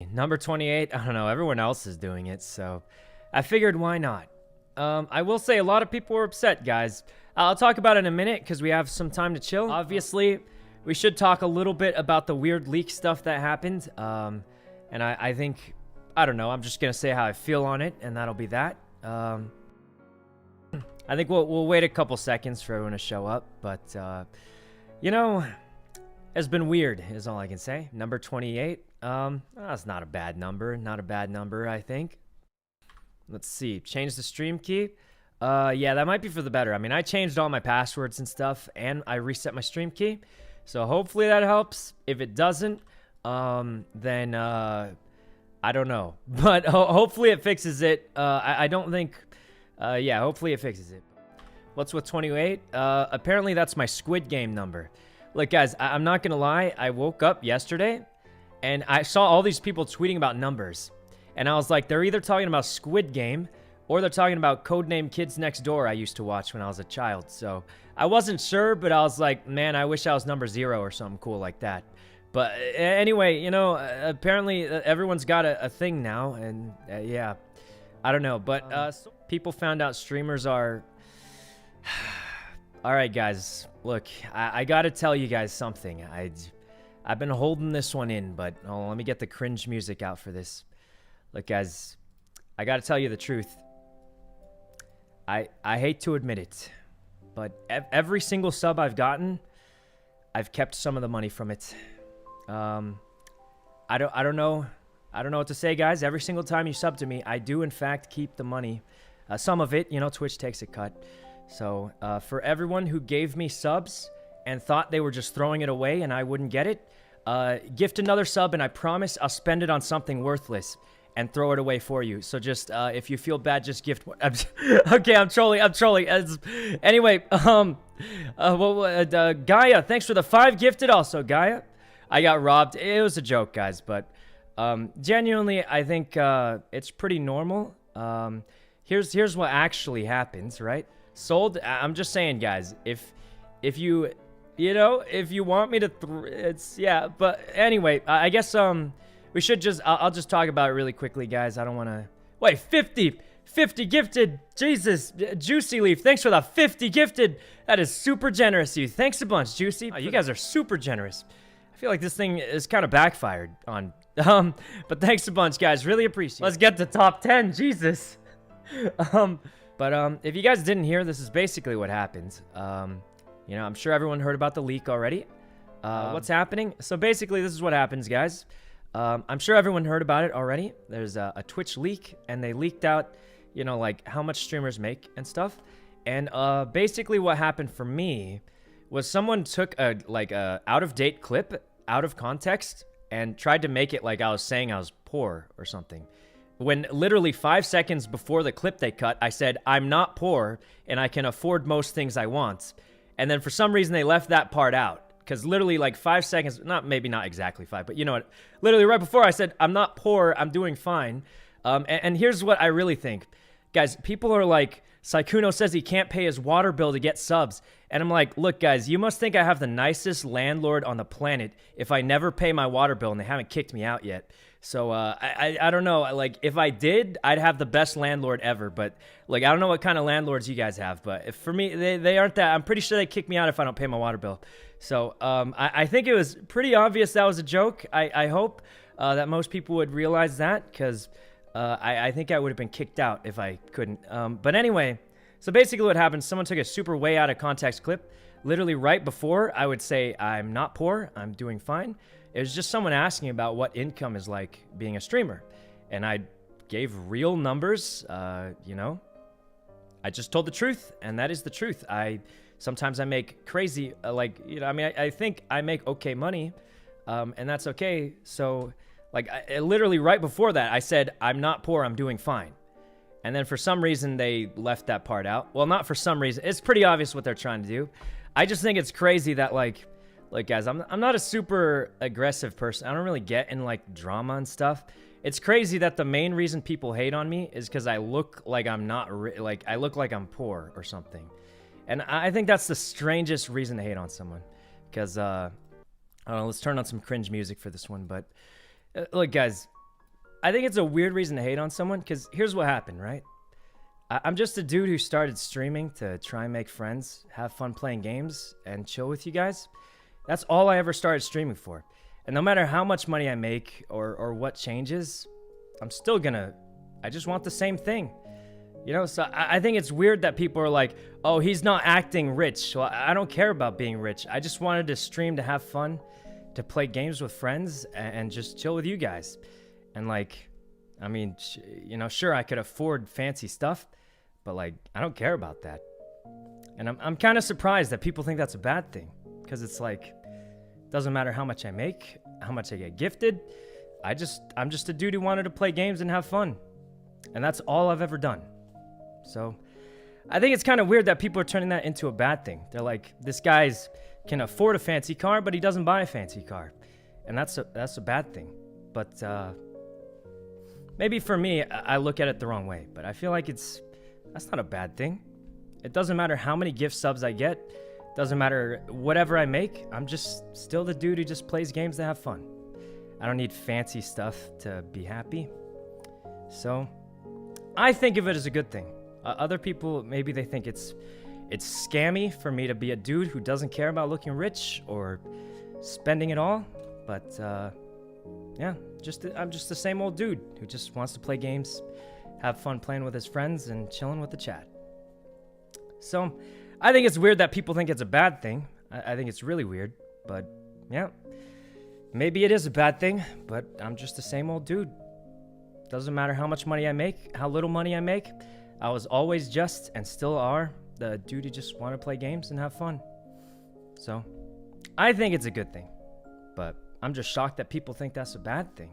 Number 28, I don't know, everyone else is doing it, so I figured why not. I will say a lot of people were upset, guys. I'll talk about it in a minute because we have some time to chill. Obviously, we should talk a little bit about the weird leak stuff that happened. And I think, I don't know, I'm just going to say how I feel on it, and that'll be that. I think we'll wait a couple seconds for everyone to show up, but, you know, it's been weird, is all I can say. Number 28, that's not a bad number, I think. Let's see, change the stream key. Yeah, that might be for the better. I mean, I changed all my passwords and stuff, and I reset my stream key. So hopefully that helps. If it doesn't, then, I don't know. But hopefully it fixes it. I don't think, yeah, hopefully it fixes it. What's with 28? Apparently that's my Squid Game number. Look, guys, I'm not gonna lie. I woke up yesterday, and I saw all these people tweeting about numbers. And I was like, they're either talking about Squid Game, or they're talking about Codename Kids Next Door I used to watch when I was a child. So I wasn't sure, but I was like, man, I wish I was number 0 or something cool like that. But anyway, you know, apparently everyone's got a thing now, and yeah, I don't know. But so people found out streamers are... All right, guys, look, I gotta tell you guys something. I've been holding this one in, but let me get the cringe music out for this. Look, guys, I gotta tell you the truth. I hate to admit it, but every single sub I've gotten, I've kept some of the money from it. I don't know what to say, guys. Every single time you sub to me, I do in fact keep the money. Some of it, you know, Twitch takes a cut. So for everyone who gave me subs and thought they were just throwing it away and I wouldn't get it, gift another sub, and I promise I'll spend it on something worthless and throw it away for you. So just, if you feel bad, just gift one. Okay, I'm trolling. Anyway, Gaia, thanks for the 5 gifted also, Gaia. I got robbed. It was a joke, guys, but genuinely, I think it's pretty normal. Here's what actually happens, right? Sold, I'm just saying, guys, if you, you know, if you want me to, it's, yeah, but anyway, I guess, we should just, I'll just talk about it really quickly, guys. I don't want to, wait, 50 gifted, Jesus, Juicy Leaf, thanks for the 50 gifted. That is super generous of you. Thanks a bunch, Juicy. You guys are super generous. I feel like this thing is kind of backfired on, but thanks a bunch, guys, really appreciate it. Let's get to top 10, Jesus. But if you guys didn't hear, this is basically what happened. You know, I'm sure everyone heard about the leak already. What's happening? So basically, this is what happens, guys. I'm sure everyone heard about it already. There's a Twitch leak, and they leaked out, you know, like how much streamers make and stuff. And basically what happened for me was someone took a out-of-date clip out of context and tried to make it like I was saying I was poor or something. When literally 5 seconds before the clip they cut, I said, I'm not poor and I can afford most things I want. And then for some reason they left that part out. Because literally like 5 seconds, maybe not exactly 5, but you know what? Literally right before I said, I'm not poor, I'm doing fine. And here's what I really think. Guys, people are like, Sykkuno says he can't pay his water bill to get subs. And I'm like, look, guys, you must think I have the nicest landlord on the planet if I never pay my water bill and they haven't kicked me out yet. So, I don't know, like, if I did, I'd have the best landlord ever, but, like, I don't know what kind of landlords you guys have, but if, for me, they aren't that. I'm pretty sure they kick me out if I don't pay my water bill. So, I think it was pretty obvious that was a joke. I hope that most people would realize that, because I think I would have been kicked out if I couldn't. But anyway, so basically what happened, someone took a super way out of context clip, literally right before I would say, I'm not poor, I'm doing fine. It was just someone asking about what income is like being a streamer. And I gave real numbers, you know. I just told the truth, and that is the truth. Sometimes I make crazy, like, you know, I mean, I think I make okay money, and that's okay. So, like, literally right before that, I said, I'm not poor, I'm doing fine. And then for some reason, they left that part out. Well, not for some reason. It's pretty obvious what they're trying to do. I just think it's crazy that, like, guys, I'm not a super aggressive person. I don't really get in, like, drama and stuff. It's crazy that the main reason people hate on me is because I look like I'm not, like, I look like I'm poor or something. And I think that's the strangest reason to hate on someone. Because, I don't know, let's turn on some cringe music for this one. But, look, guys, I think it's a weird reason to hate on someone, because here's what happened, right? I'm just a dude who started streaming to try and make friends, have fun playing games, and chill with you guys. That's all I ever started streaming for. And no matter how much money I make or what changes, I'm still gonna... I just want the same thing. You know, so I think it's weird that people are like, oh, he's not acting rich. Well, I don't care about being rich. I just wanted to stream to have fun, to play games with friends, and just chill with you guys. And like, I mean, you know, sure, I could afford fancy stuff, but like, I don't care about that. And I'm kind of surprised that people think that's a bad thing, because it's like, doesn't matter how much I make, how much I get gifted. I'm just a dude who wanted to play games and have fun. And that's all I've ever done. So I think it's kind of weird that people are turning that into a bad thing. They're like, this guy's can afford a fancy car, but he doesn't buy a fancy car. And that's a bad thing. But maybe for me, I look at it the wrong way. But I feel like that's not a bad thing. It doesn't matter how many gift subs I get. Doesn't matter whatever I make. I'm just still the dude who just plays games to have fun. I don't need fancy stuff to be happy. So I think of it as a good thing. Other people, maybe they think it's scammy for me to be a dude who doesn't care about looking rich or spending it all. But yeah, I'm just the same old dude who just wants to play games, have fun playing with his friends, and chilling with the chat. So I think it's weird that people think it's a bad thing. I think it's really weird. But yeah, maybe it is a bad thing, but I'm just the same old dude. Doesn't matter how much money I make, how little money I make. I was always just, and still are, the dude who just want to play games and have fun. So, I think it's a good thing. But I'm just shocked that people think that's a bad thing.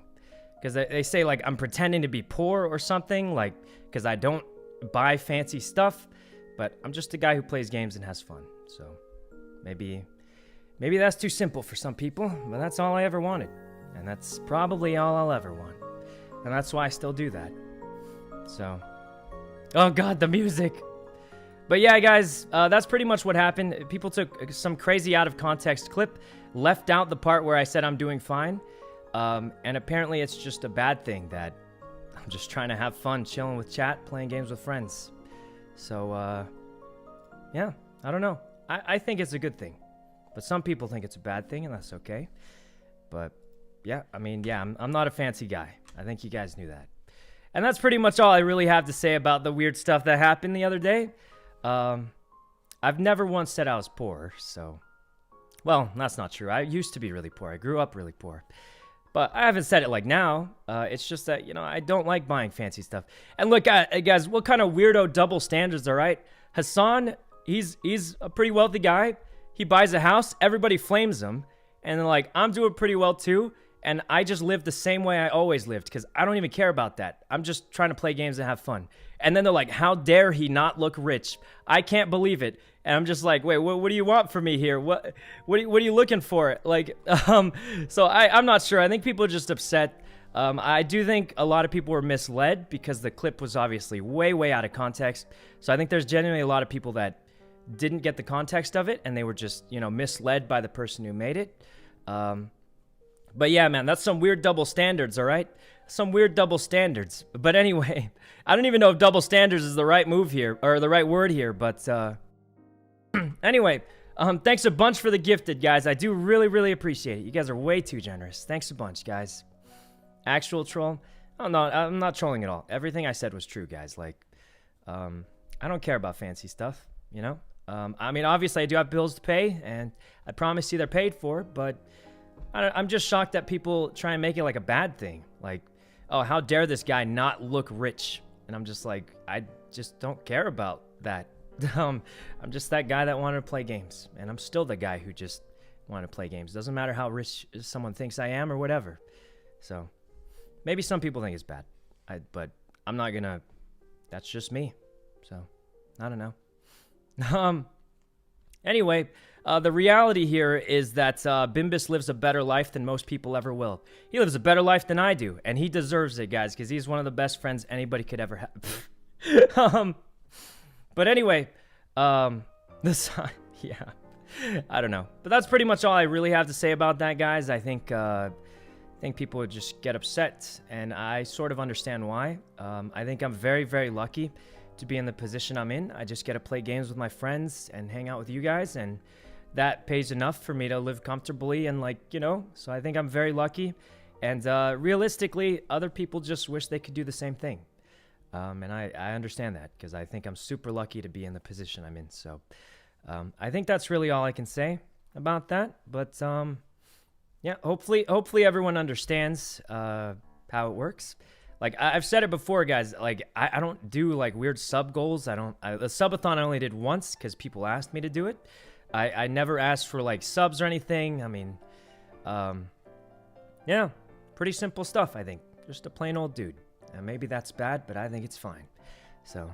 Because they say, like, I'm pretending to be poor or something, like, because I don't buy fancy stuff. But I'm just a guy who plays games and has fun. So, maybe that's too simple for some people, but that's all I ever wanted. And that's probably all I'll ever want. And that's why I still do that. So, oh God, the music. But yeah, guys, that's pretty much what happened. People took some crazy out of context clip, left out the part where I said I'm doing fine. And apparently it's just a bad thing that I'm just trying to have fun, chilling with chat, playing games with friends. So, yeah, I don't know. I think it's a good thing. But some people think it's a bad thing, and that's okay. But yeah, I mean, yeah, I'm not a fancy guy. I think you guys knew that. And that's pretty much all I really have to say about the weird stuff that happened the other day. I've never once said I was poor, so... Well, that's not true. I used to be really poor. I grew up really poor. But I haven't said it like now. It's just that, you know, I don't like buying fancy stuff. And look, guys, what kind of weirdo double standards, all right? Hassan, he's a pretty wealthy guy. He buys a house. Everybody flames him. And they're like, I'm doing pretty well too. And I just live the same way I always lived because I don't even care about that. I'm just trying to play games and have fun. And then they're like, how dare he not look rich? I can't believe it. And I'm just like, wait, what do you want from me here? What are you looking for? Like, so I'm not sure. I think people are just upset. I do think a lot of people were misled because the clip was obviously way out of context. So I think there's genuinely a lot of people that didn't get the context of it and they were just, you know, misled by the person who made it. But yeah, man, that's some weird double standards, all right? Some weird double standards. But anyway, I don't even know if double standards is the right move here, or the right word here, but anyway, thanks a bunch for the gifted, guys. I do really appreciate it. You guys are way too generous. Thanks a bunch, guys. Actual troll? Oh, no, I'm not trolling at all. Everything I said was true, guys. Like, I don't care about fancy stuff, you know? I mean, obviously, I do have bills to pay, and I promise you they're paid for, but... I'm just shocked that people try and make it like a bad thing. Like, oh, how dare this guy not look rich? And I'm just like, I just don't care about that. I'm just that guy that wanted to play games. And I'm still the guy who just wanted to play games. Doesn't matter how rich someone thinks I am or whatever. So, maybe some people think it's bad. But I'm not gonna... That's just me. So, I don't know. Anyway... the reality here is that Bimbus lives a better life than most people ever will. He lives a better life than I do, and he deserves it, guys, because he's one of the best friends anybody could ever have. But anyway, yeah, I don't know. But that's pretty much all I really have to say about that, guys. I think think people would just get upset, and I sort of understand why. I think I'm very, very lucky to be in the position I'm in. I just get to play games with my friends and hang out with you guys, and that pays enough for me to live comfortably and, like, you know, so I think I'm very lucky. And realistically, other people just wish they could do the same thing. And I understand that because I think I'm super lucky to be in the position I'm in. So I think that's really all I can say about that. But yeah, hopefully everyone understands how it works. Like, I've said it before, guys. Like, I don't do like weird sub goals. The subathon I only did once because people asked me to do it. I never asked for like subs or anything. I mean, yeah, pretty simple stuff, I think. Just a plain old dude. And maybe that's bad, but I think it's fine. So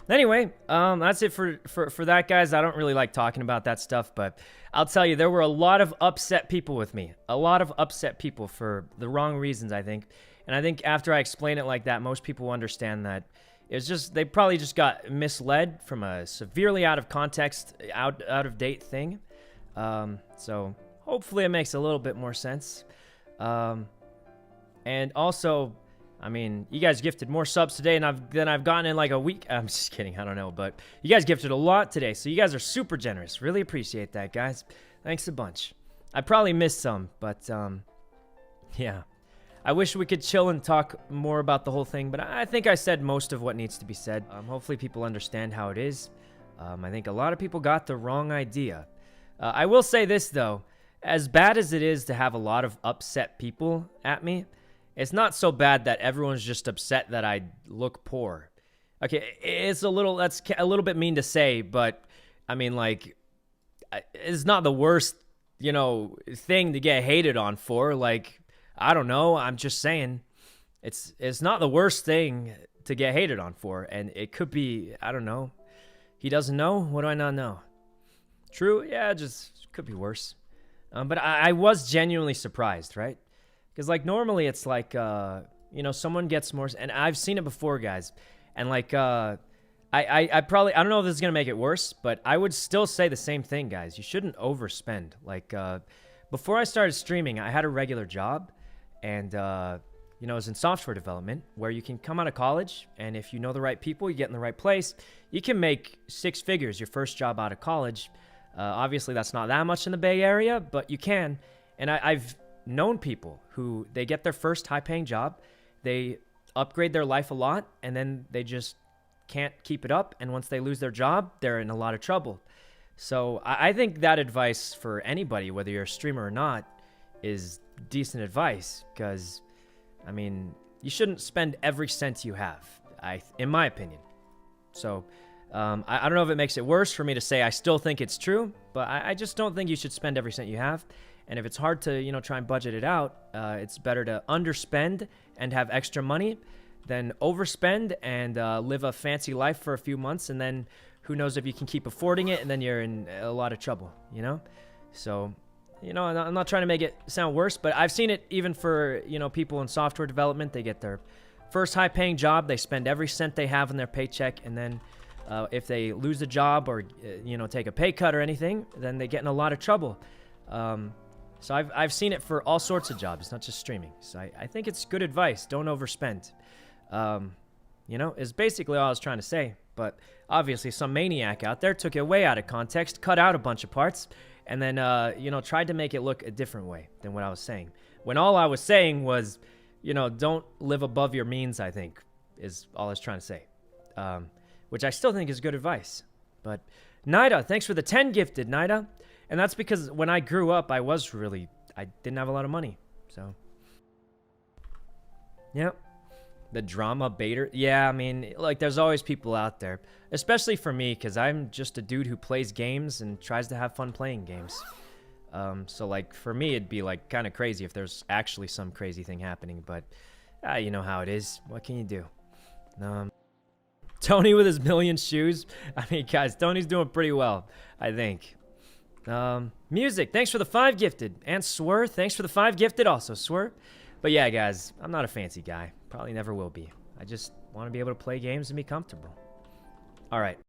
anyway, that's it for that, guys. I don't really like talking about that stuff, but I'll tell you, there were a lot of upset people with me. A lot of upset people for the wrong reasons, I think. And I think after I explain it like that, most people understand that it's just, they probably just got misled from a severely out of context, out of date thing. So hopefully it makes a little bit more sense. And also, I mean, you guys gifted more subs today than I've gotten in like a week. I'm just kidding. I don't know. But you guys gifted a lot today. So you guys are super generous. Really appreciate that, guys. Thanks a bunch. I probably missed some, but yeah. I wish we could chill and talk more about the whole thing, but I think I said most of what needs to be said. Hopefully people understand how it is. I think a lot of people got the wrong idea. I will say this, though. As bad as it is to have a lot of upset people at me, it's not so bad that everyone's just upset that I look poor. Okay, that's a little bit mean to say, but I mean, like, it's not the worst, you know, thing to get hated on for. Like, I don't know. I'm just saying, it's not the worst thing to get hated on for, and it could be, I don't know. He doesn't know. What do I not know? True. Yeah, just could be worse. But I was genuinely surprised, right? Because, like, normally it's like, you know, someone gets more, and I've seen it before, guys. And, like, I don't know if this is going to make it worse, but I would still say the same thing, guys. You shouldn't overspend. Like, before I started streaming, I had a regular job, and, you know, it was in software development, where you can come out of college, and if you know the right people, you get in the right place, you can make 6 figures your first job out of college. Obviously, that's not that much in the Bay Area, but you can. And I've known people who, they get their first high-paying job, they upgrade their life a lot, and then they just can't keep it up, and once they lose their job, they're in a lot of trouble. So I think that advice for anybody, whether you're a streamer or not, is decent advice, because, I mean, you shouldn't spend every cent you have, in my opinion. So I don't know if it makes it worse for me to say I still think it's true, but I just don't think you should spend every cent you have. And if it's hard to, you know, try and budget it out, it's better to underspend and have extra money than overspend and live a fancy life for a few months, and then who knows if you can keep affording it, and then you're in a lot of trouble, you know? So, you know, I'm not trying to make it sound worse, but I've seen it even for, you know, people in software development. They get their first high-paying job, they spend every cent they have in their paycheck, and then if they lose a job or, you know, take a pay cut or anything, then they get in a lot of trouble. So I've seen it for all sorts of jobs, not just streaming. So I think it's good advice. Don't overspend. You know, is basically all I was trying to say. But obviously some maniac out there took it way out of context, cut out a bunch of parts, and then, you know, tried to make it look a different way than what I was saying. When all I was saying was, you know, don't live above your means, I think, is all I was trying to say. Which I still think is good advice. But Nida, thanks for the 10 gifted, Nida. And that's because when I grew up, I didn't have a lot of money. So, yeah. The drama baiter. Yeah, I mean, like, there's always people out there. Especially for me, because I'm just a dude who plays games and tries to have fun playing games. So, like, for me, it'd be, like, kind of crazy if there's actually some crazy thing happening. But, you know how it is. What can you do? Tony with his million shoes. I mean, guys, Tony's doing pretty well, I think. Music, thanks for the 5 gifted. And Swir, thanks for the 5 gifted also, Swir. But yeah, guys, I'm not a fancy guy. Probably never will be. I just want to be able to play games and be comfortable. All right.